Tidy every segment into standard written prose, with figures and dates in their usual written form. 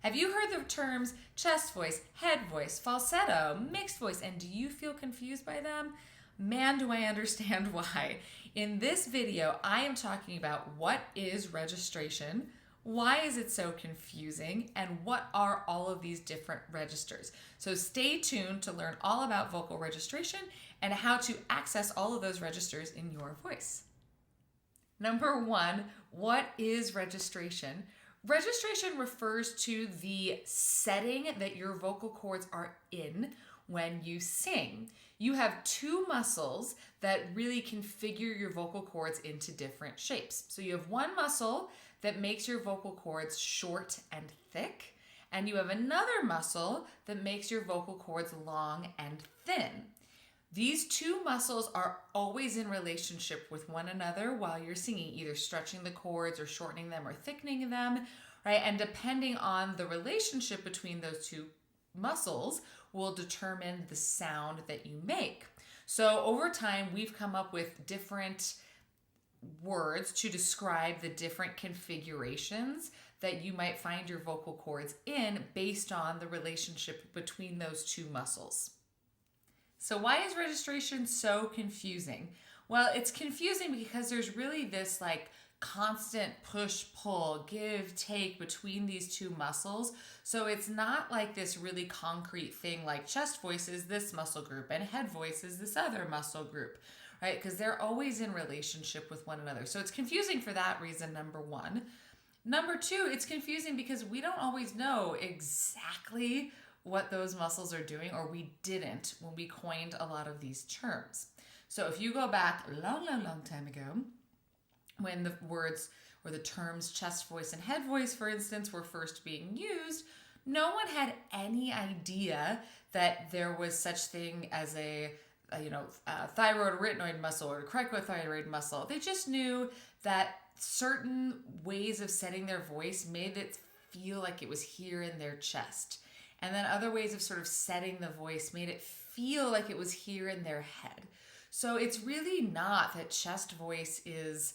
Have you heard the terms chest voice, head voice, falsetto, mixed voice, and do you feel confused by them? Man, do I understand why. In this video, I am talking about what is registration, why is it so confusing, and what are all of these different registers. So stay tuned to learn all about vocal registration and how to access all of those registers in your voice. Number one, what is registration? Registration refers to the setting that your vocal cords are in when you sing. You have two muscles that really configure your vocal cords into different shapes. So you have one muscle that makes your vocal cords short and thick, and you have another muscle that makes your vocal cords long and thin. These two muscles are always in relationship with one another while you're singing, either stretching the cords or shortening them or thickening them, right? And depending on the relationship between those two muscles will determine the sound that you make. So over time, we've come up with different words to describe the different configurations that you might find your vocal cords in based on the relationship between those two muscles. So why is registration so confusing? Well, it's confusing because there's really this constant push-pull, give-take between these two muscles. So it's not like this really concrete thing like chest voice is this muscle group and head voice is this other muscle group, right? Because they're always in relationship with one another. So it's confusing for that reason, number one. Number two, it's confusing because we don't always know exactly what those muscles are doing, or we didn't when we coined a lot of these terms. So if you go back a long time ago, when the words or the terms chest voice and head voice, for instance, were first being used, no one had any idea that there was such thing as a thyroid arytenoid muscle or cricothyroid muscle. They just knew that certain ways of setting their voice made it feel like it was here in their chest. And then other ways of sort of setting the voice made it feel like it was here in their head. So it's really not that chest voice is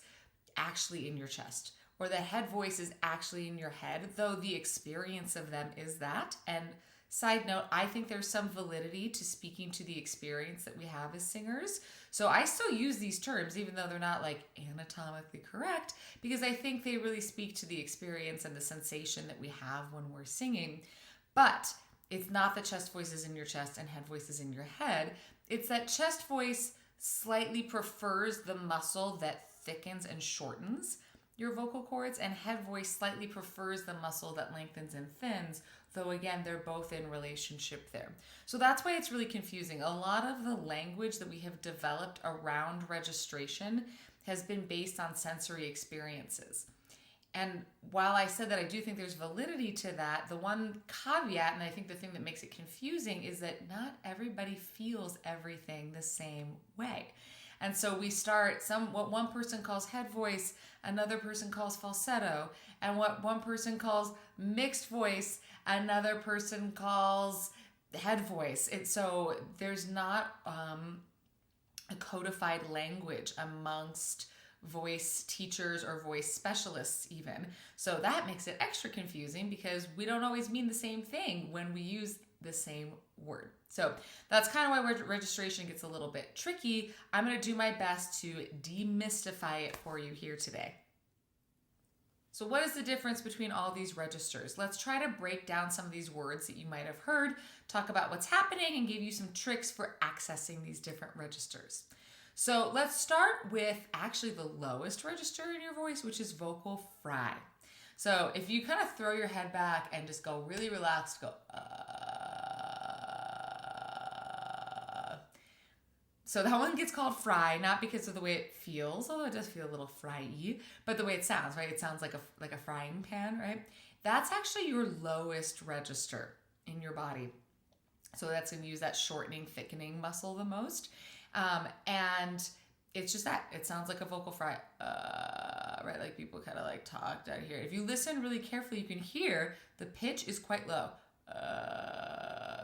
actually in your chest or the head voice is actually in your head, though the experience of them is that. And side note, I think there's some validity to speaking to the experience that we have as singers. So I still use these terms, even though they're not anatomically correct, because I think they really speak to the experience and the sensation that we have when we're singing. But it's not that chest voice is in your chest and head voice is in your head. It's that chest voice slightly prefers the muscle that thickens and shortens your vocal cords, and head voice slightly prefers the muscle that lengthens and thins, though again, they're both in relationship there. So that's why it's really confusing. A lot of the language that we have developed around registration has been based on sensory experiences. And while I said that I do think there's validity to that, the one caveat, and I think the thing that makes it confusing, is that not everybody feels everything the same way. And so we start what one person calls head voice, another person calls falsetto, and what one person calls mixed voice, another person calls head voice. So there's not a codified language amongst voice teachers or voice specialists even. So that makes it extra confusing because we don't always mean the same thing when we use the same word. So that's kind of why registration gets a little bit tricky. I'm going to do my best to demystify it for you here today. So what is the difference between all these registers? Let's try to break down some of these words that you might have heard, talk about what's happening, and give you some tricks for accessing these different registers. So let's start with actually the lowest register in your voice, which is vocal fry. So if you kind of throw your head back and just go really relaxed, go So that one gets called fry, not because of the way it feels, although it does feel a little fry-y, but the way it sounds, right? It sounds like a frying pan, right? That's actually your lowest register in your body. So that's going to use that shortening, thickening muscle the most. And it's just that. It sounds like a vocal fry, right? Like people kind of talk down here. If you listen really carefully, you can hear the pitch is quite low.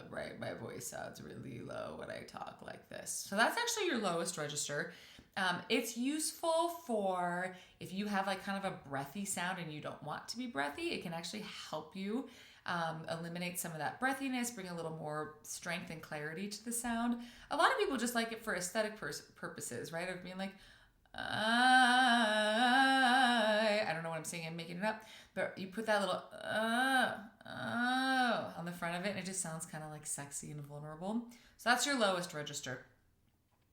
Right? My voice sounds really low when I talk like this. So that's actually your lowest register. It's useful for if you have kind of a breathy sound and you don't want to be breathy, it can actually help you eliminate some of that breathiness, bring a little more strength and clarity to the sound. A lot of people just like it for aesthetic purposes, right? Of being like, I don't know what I'm saying, I'm making it up, but you put that little on the front of it and it just sounds kind of like sexy and vulnerable. So that's your lowest register.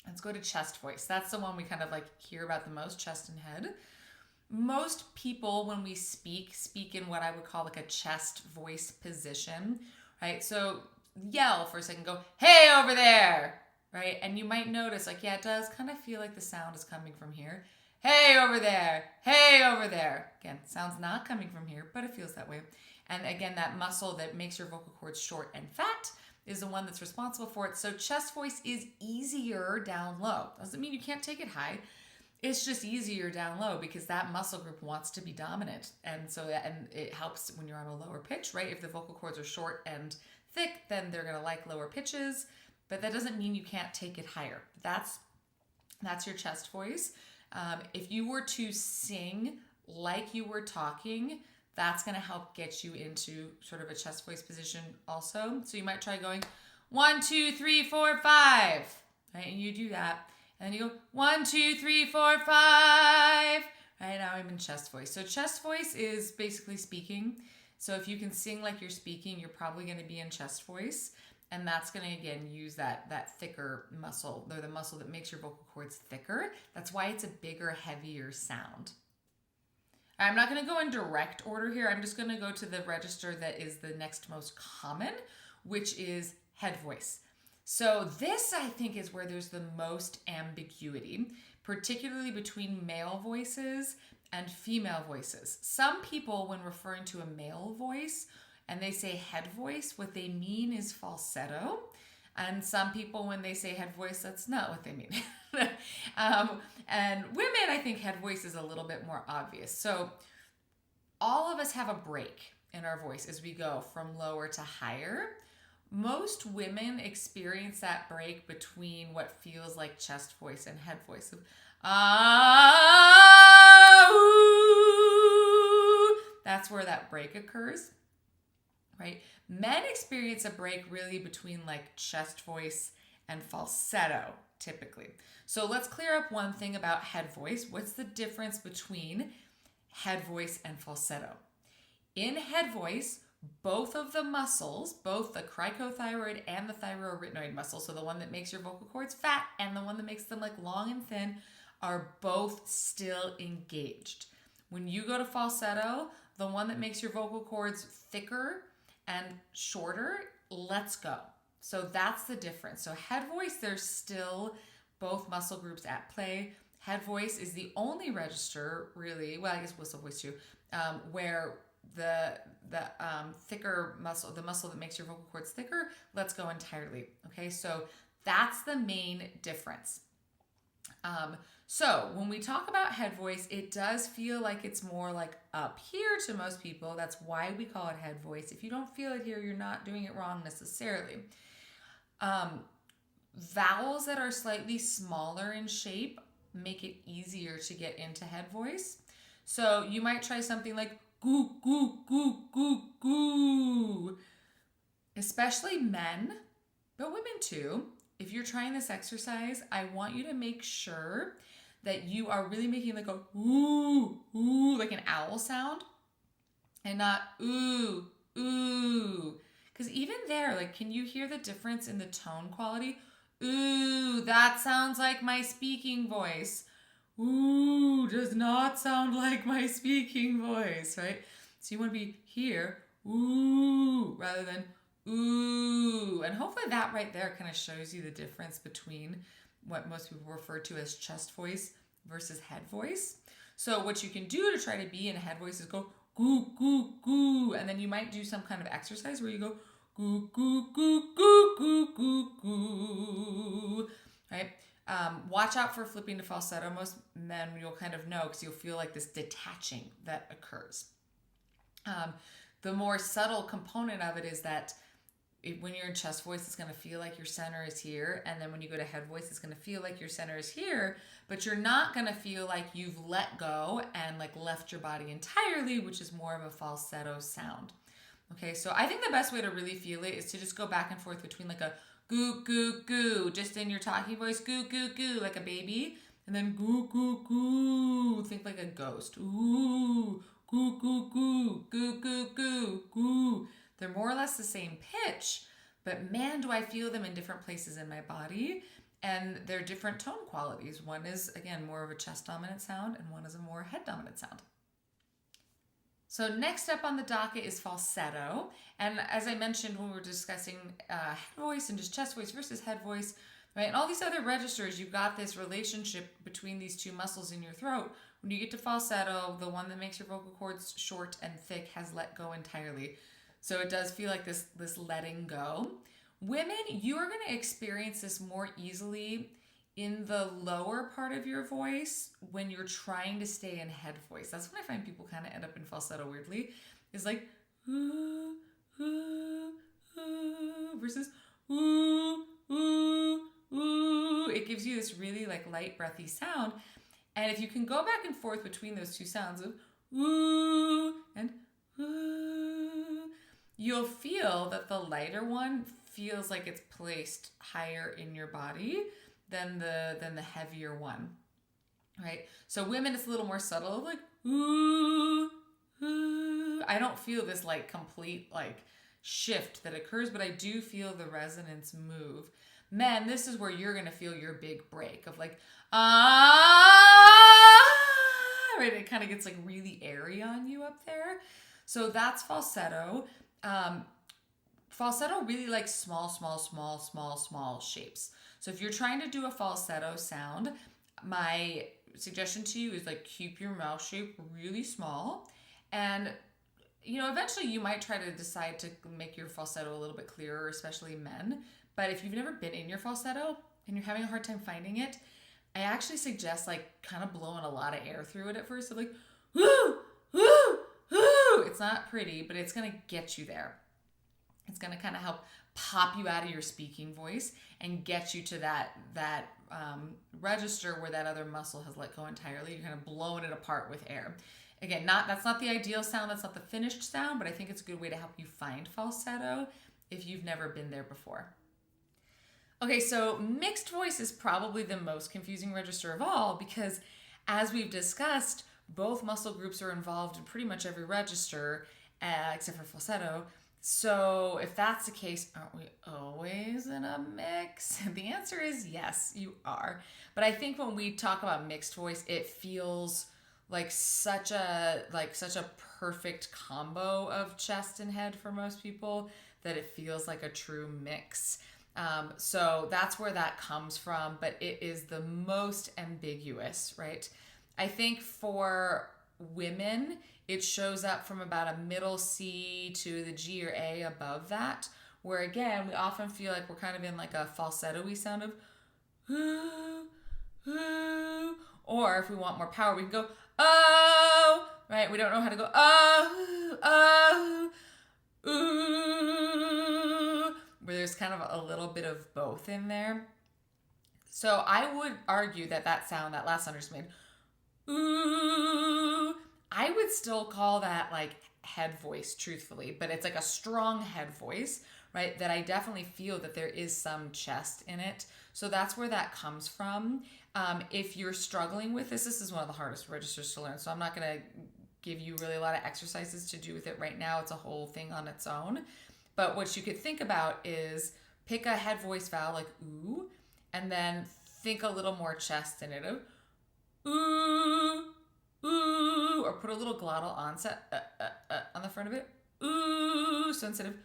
Let's go to chest voice. That's the one we kind of like hear about the most, chest and head. Most people, when we speak in what I would call like a chest voice position, right? So yell for a second, go, hey, over there, right? And you might notice like, yeah, it does kind of feel like the sound is coming from here. Hey, over there. Hey, over there. Again, sound's not coming from here, but it feels that way. And again, that muscle that makes your vocal cords short and fat is the one that's responsible for it. So chest voice is easier down low. Doesn't mean you can't take it high. It's just easier down low because that muscle group wants to be dominant. And so and it helps when you're on a lower pitch, right? If the vocal cords are short and thick, then they're going to like lower pitches, but that doesn't mean you can't take it higher. That's your chest voice. If you were to sing like you were talking, that's going to help get you into sort of a chest voice position also. So you might try going 1, 2, 3, 4, 5, right? And you do that. And then you go 1, 2, 3, 4, 5. Right now I'm in chest voice. So chest voice is basically speaking. So if you can sing like you're speaking, you're probably going to be in chest voice. And that's going to, again, use that thicker muscle, or the muscle that makes your vocal cords thicker. That's why it's a bigger, heavier sound. I'm not going to go in direct order here. I'm just going to go to the register that is the next most common, which is head voice. So this, I think, is where there's the most ambiguity, particularly between male voices and female voices. Some people, when referring to a male voice and they say head voice, what they mean is falsetto. And some people, when they say head voice, that's not what they mean. And women, I think head voice is a little bit more obvious. So all of us have a break in our voice as we go from lower to higher. Most women experience that break between what feels like chest voice and head voice. That's where that break occurs, right? Men experience a break really between like chest voice and falsetto, typically. So let's clear up one thing about head voice. What's the difference between head voice and falsetto? In head voice, both of the muscles, both the cricothyroid and the thyroarytenoid muscle, so the one that makes your vocal cords fat and the one that makes them like long and thin, are both still engaged. When you go to falsetto, the one that makes your vocal cords thicker and shorter lets go. So that's the difference. So head voice, there's still both muscle groups at play. Head voice is the only register, really, well, I guess whistle voice too, where the thicker muscle, the muscle that makes your vocal cords thicker, lets go entirely. Okay, so that's the main difference. So when we talk about head voice, it does feel like it's more like up here to most people. That's why we call it head voice. If you don't feel it here, you're not doing it wrong necessarily. Vowels that are slightly smaller in shape make it easier to get into head voice. So you might try something like goo, goo, goo, goo, goo. Especially men, but women too. If you're trying this exercise, I want you to make sure that you are really making like a ooh, ooh, like an owl sound, and not ooh, ooh. Because even there, like, can you hear the difference in the tone quality? Ooh, that sounds like my speaking voice. Ooh, does not sound like my speaking voice, right? So you want to be here, ooh, rather than ooh. And hopefully that right there kind of shows you the difference between what most people refer to as chest voice versus head voice. So what you can do to try to be in head voice is go goo, goo, goo. And then you might do some kind of exercise where you go goo, goo, goo, goo, goo, goo, goo, right? Watch out for flipping to falsetto. Most men, you'll kind of know because you'll feel like this detaching that occurs. The more subtle component of it is that when you're in chest voice, it's going to feel like your center is here. And then when you go to head voice, it's going to feel like your center is here, but you're not going to feel like you've let go and like left your body entirely, which is more of a falsetto sound. Okay, so I think the best way to really feel it is to just go back and forth between like a goo, goo, goo, just in your talking voice, goo, goo, goo, like a baby, and then goo, goo, goo, think like a ghost. Ooh, goo, goo, goo, goo, goo, goo, goo. They're more or less the same pitch, but man, do I feel them in different places in my body. And they're different tone qualities. One is, again, more of a chest dominant sound, and one is a more head dominant sound. So next up on the docket is falsetto. And as I mentioned when we were discussing head voice and just chest voice versus head voice, right? And all these other registers, you've got this relationship between these two muscles in your throat. When you get to falsetto, the one that makes your vocal cords short and thick has let go entirely. So it does feel like this letting go. Women, you are going to experience this more easily in the lower part of your voice when you're trying to stay in head voice. That's when I find people kind of end up in falsetto weirdly. Is like ooh, ooh, ooh, versus ooh, ooh, ooh. It gives you this really like light breathy sound. And if you can go back and forth between those two sounds of ooh and ooh, you'll feel that the lighter one feels like it's placed higher in your body than the heavier one, right? So women, it's a little more subtle, like ooh, ooh. I don't feel this like complete like shift that occurs, but I do feel the resonance move. Men, this is where you're gonna feel your big break of like ah, right? It kind of gets like really airy on you up there. So that's falsetto. Falsetto really likes small shapes. So if you're trying to do a falsetto sound, my suggestion to you is like keep your mouth shape really small. And eventually you might try to decide to make your falsetto a little bit clearer, especially men. But if you've never been in your falsetto and you're having a hard time finding it, I actually suggest like kind of blowing a lot of air through it at first. So like, woo, woo, woo. It's not pretty, but it's going to get you there. It's going to kind of help pop you out of your speaking voice and get you to that register where that other muscle has let go entirely. You're kind of blowing it apart with air. Again, that's not the ideal sound. That's not the finished sound, but I think it's a good way to help you find falsetto if you've never been there before. Okay, so mixed voice is probably the most confusing register of all because, as we've discussed, both muscle groups are involved in pretty much every register except for falsetto. So if that's the case, aren't we always in a mix? The answer is yes, you are. But I think when we talk about mixed voice, it feels like such a perfect combo of chest and head for most people that it feels like a true mix. So that's where that comes from, but it is the most ambiguous, right? I think for women, it shows up from about a middle C to the G or A above that, where again, we often feel like we're kind of in like a falsetto-y sound of ooh, ooh. Or if we want more power, we can go oh, right? We don't know how to go oh, oh, ooh, where there's kind of a little bit of both in there. So I would argue that sound, that last sound I just made, ooh, I would still call that like head voice, truthfully, but it's like a strong head voice, right? That I definitely feel that there is some chest in it. So that's where that comes from. If you're struggling with this is one of the hardest registers to learn. So I'm not going to give you really a lot of exercises to do with it right now. It's a whole thing on its own. But what you could think about is pick a head voice vowel like ooh, and then think a little more chest in it of ooh, ooh, or put a little glottal onset on the front of it. Ooh. So instead of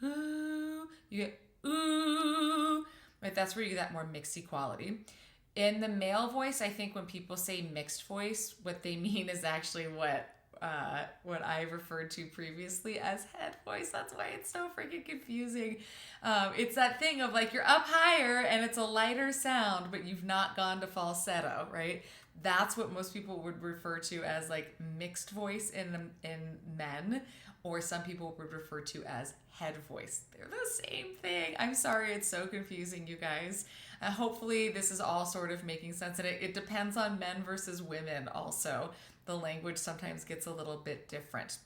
ooh, you get ooh. Right, that's where you get that more mixy quality. In the male voice, I think when people say mixed voice, what they mean is actually what I referred to previously as head voice. That's why it's so freaking confusing. It's that thing of like you're up higher and it's a lighter sound, but you've not gone to falsetto, right? That's what most people would refer to as like mixed voice in men, or some people would refer to as head voice. They're the same thing. I'm sorry, it's so confusing, you guys. Hopefully this is all sort of making sense, and it depends on men versus women also. The language sometimes gets a little bit different.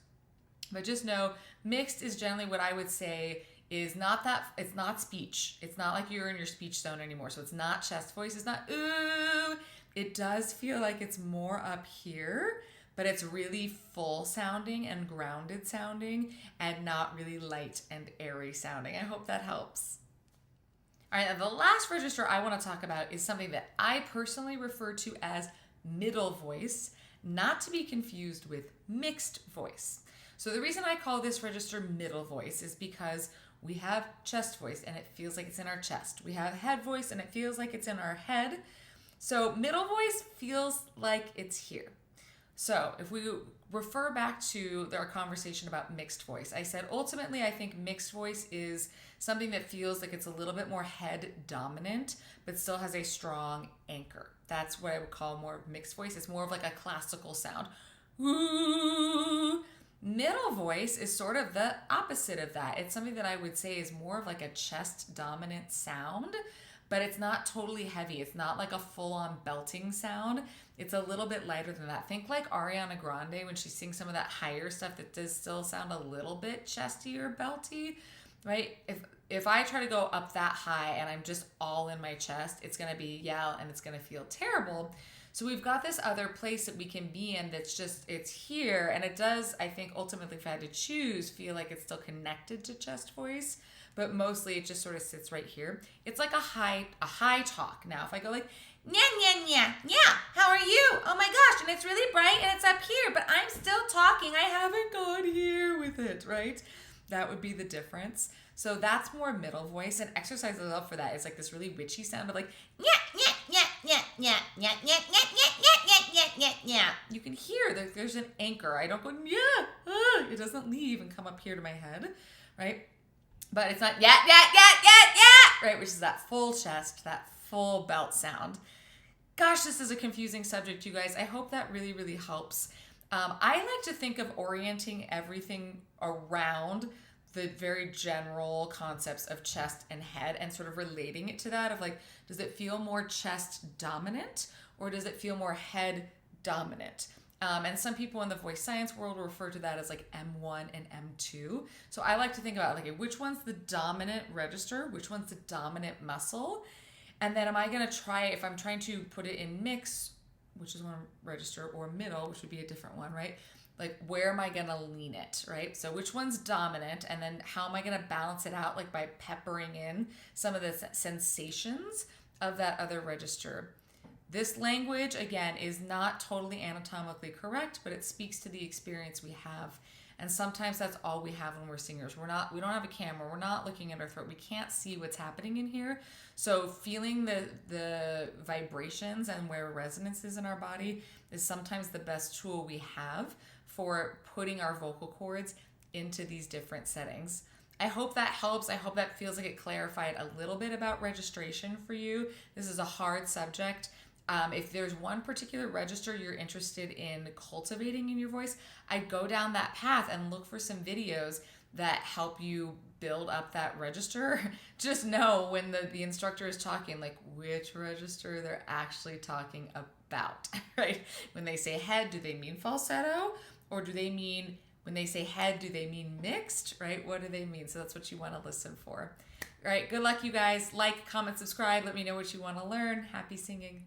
But just know mixed is generally what I would say is not that, it's not speech. It's not like you're in your speech zone anymore. So it's not chest voice. It's not ooh. It does feel like it's more up here, but it's really full sounding and grounded sounding and not really light and airy sounding. I hope that helps. All right, now the last register I want to talk about is something that I personally refer to as middle voice, not to be confused with mixed voice. So the reason I call this register middle voice is because we have chest voice and it feels like it's in our chest. We have head voice and it feels like it's in our head. So middle voice feels like it's here. So if we refer back to our conversation about mixed voice, I said ultimately I think mixed voice is something that feels like it's a little bit more head dominant, but still has a strong anchor. That's what I would call more mixed voice. It's more of like a classical sound. Ooh. Middle voice is sort of the opposite of that. It's something that I would say is more of like a chest dominant sound, but it's not totally heavy. It's not like a full-on belting sound. It's a little bit lighter than that. Think like Ariana Grande when she sings some of that higher stuff that does still sound a little bit chesty or belty, right? If I try to go up that high and I'm just all in my chest, it's gonna be yell and it's gonna feel terrible. So we've got this other place that we can be in that's just, it's here. And it does, I think, ultimately, if I had to choose, feel like it's still connected to chest voice, but mostly it just sort of sits right here. It's like a high talk. Now, if I go like, yeah, how are you? Oh my gosh, and it's really bright and it's up here, but I'm still talking. I haven't gone here with it, right? That would be the difference. So that's more middle voice, and exercise I love for that is like this really witchy sound of like, yeah. You can hear that there's an anchor. I don't go, it doesn't leave and come up here to my head, right? But it's not, yeah, right? Which is that full chest, that full belt sound. Gosh, this is a confusing subject, you guys. I hope that really, really helps. I like to think of orienting everything around the very general concepts of chest and head and sort of relating it to that of like, does it feel more chest dominant or does it feel more head dominant? And some people in the voice science world refer to that as like M1 and M2. So I like to think about like, which one's the dominant register? Which one's the dominant muscle? And then am I going to try, if I'm trying to put it in mix, which is one register, or middle, which would be a different one, right? Like, where am I going to lean it, right? So which one's dominant? And then how am I going to balance it out? Like by peppering in some of the sensations of that other register. This language, again, is not totally anatomically correct, but it speaks to the experience we have. And sometimes that's all we have when we're singers. We don't have a camera. We're not looking at our throat. We can't see what's happening in here. So feeling the vibrations and where resonance is in our body is sometimes the best tool we have for putting our vocal cords into these different settings. I hope that helps. I hope that feels like it clarified a little bit about registration for you. This is a hard subject. If there's one particular register you're interested in cultivating in your voice, I'd go down that path and look for some videos that help you build up that register. Just know when the instructor is talking, like which register they're actually talking about, right? When they say head, do they mean falsetto? Or do they mean, when they say head, do they mean mixed, right? What do they mean? So that's what you want to listen for. All right, good luck, you guys. Like, comment, subscribe. Let me know what you want to learn. Happy singing.